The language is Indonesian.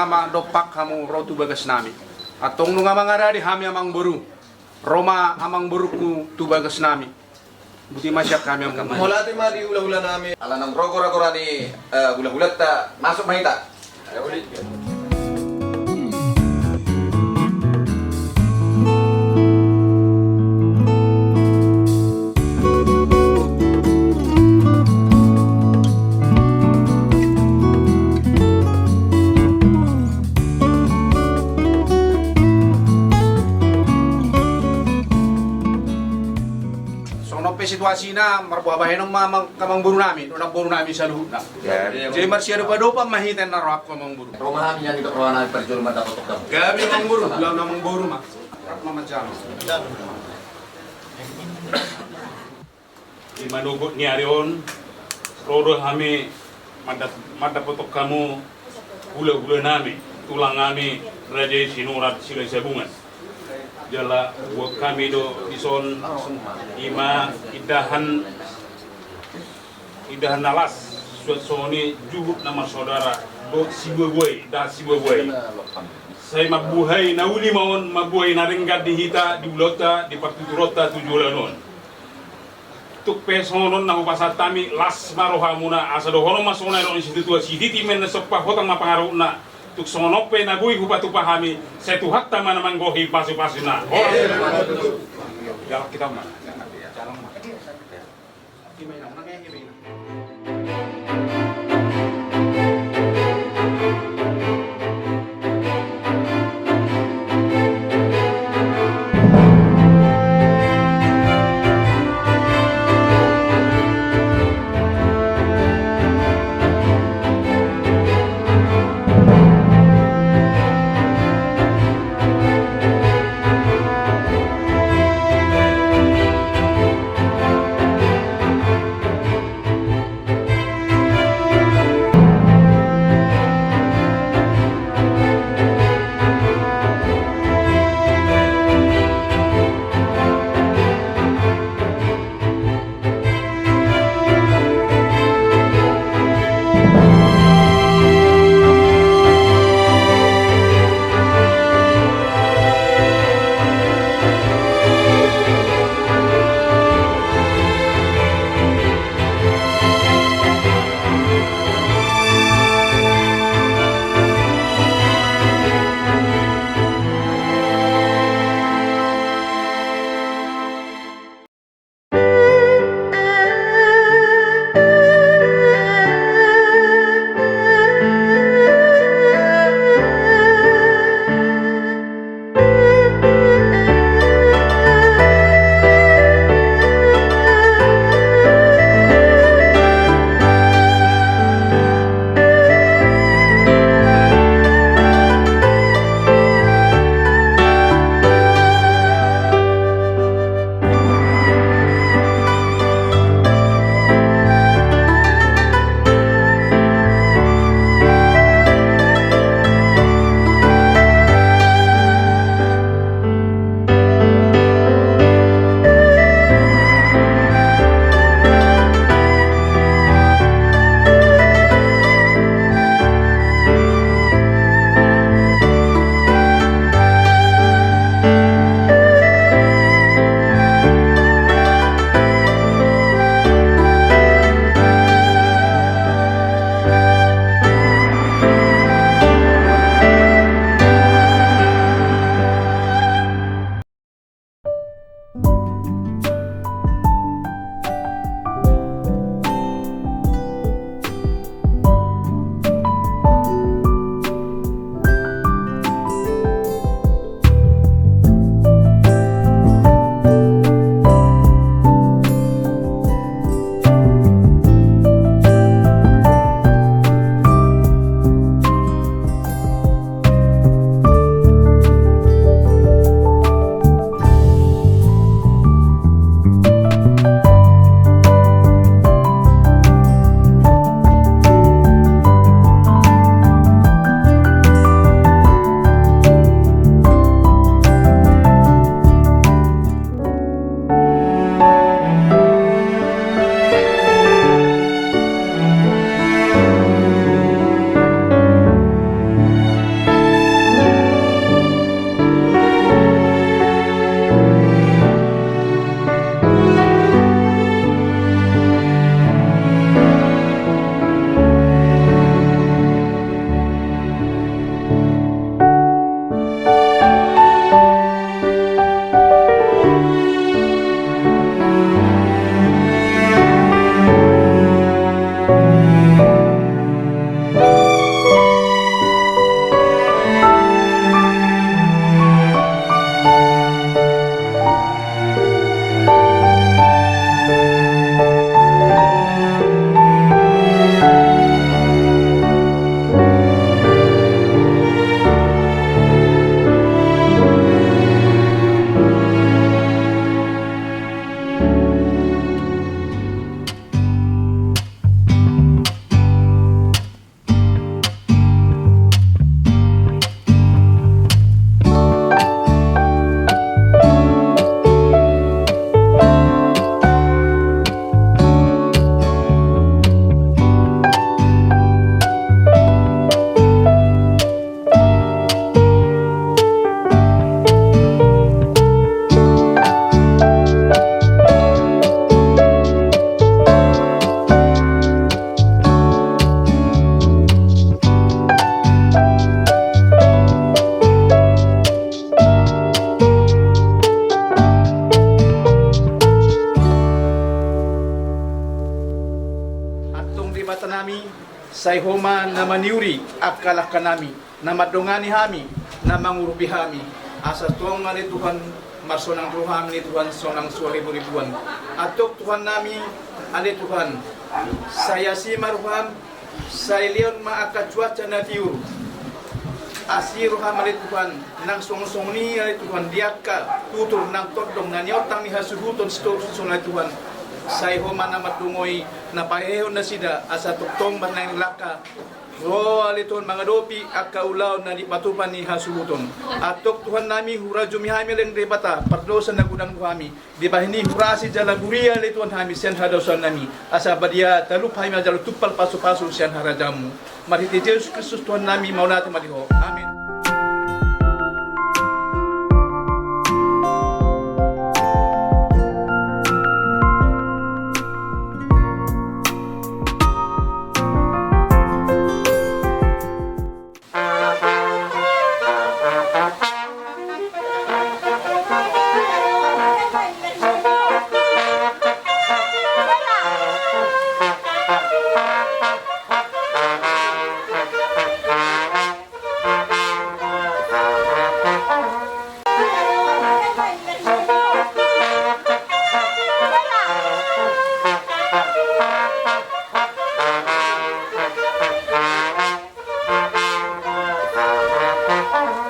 ngama dopak kamu rotu bagas nami. Atong nunga mangara di hami amang buru. Roma amang buruku tu bagas nami. Buti masyak kami ang kamay. Mula ti mali ula-ula namin. Ala nang rogora-gora ni ula-ulat ta masuk mahita. Ayo ulit. Situasi na marbuhabahin ng kamang buru namin, unang buru namin sa luhut na. Jadi marsiado pa do pa mahitan na rock kamang buru. Rumah kami yan dito ruang namin perjul mata kotok daw. Gabi kamang buru, law namang buru ma. Rak mamacam. Di manugot ni Arion, rodo kami madapotok kamu gula-gula nami, tulang kami raja sinurat silai sabungan. Jala buat kami do ison ima idahan nalas suat soni juhut nama saudara do sibuai dah sibuai saya mabuhay nauli maon mabuhay naringgat di hita di ulota di partuturota tujulanon tuk pesonon na upasatami las maroha muna asa do hono masona ro institutua siditi men sepah hotang mapangaru na tuk sonope na bui hupatu pahami setu hatta mana manggohi pasu-pasu na Jalak kita mah. Jalak mah. Gimana nangnya gimana? nami say homa na maniuri akalah kanami na madungani hami na mangurupi hami asa tuang ngani Tuhan marsonang Tuhan ni Tuhan sonang suaribu-ribuan atok Tuhan nami ale Tuhan saya si maruhan saya leon maaka cuaca na tiur asiru hamale Tuhan nang song-song ni ale Tuhan diaka tutur nang todong na nyotang ni hasuhuton stor sunay Tuhan say homa na matungoy na paheho na sida asa tuktong banay laka ro aliton mga dopi at kaulaw na di patupan ni hasuhuton atok Tuhan nami hura jumihami len rebata pardosa na gudang kami di bahini hura si jalaguria aliton hami sen hadasan nami asa badia talup hami jalu tupal pasu-pasu sen harajamu mariti Yesus Kristus Tuhan nami maunati maliho amin.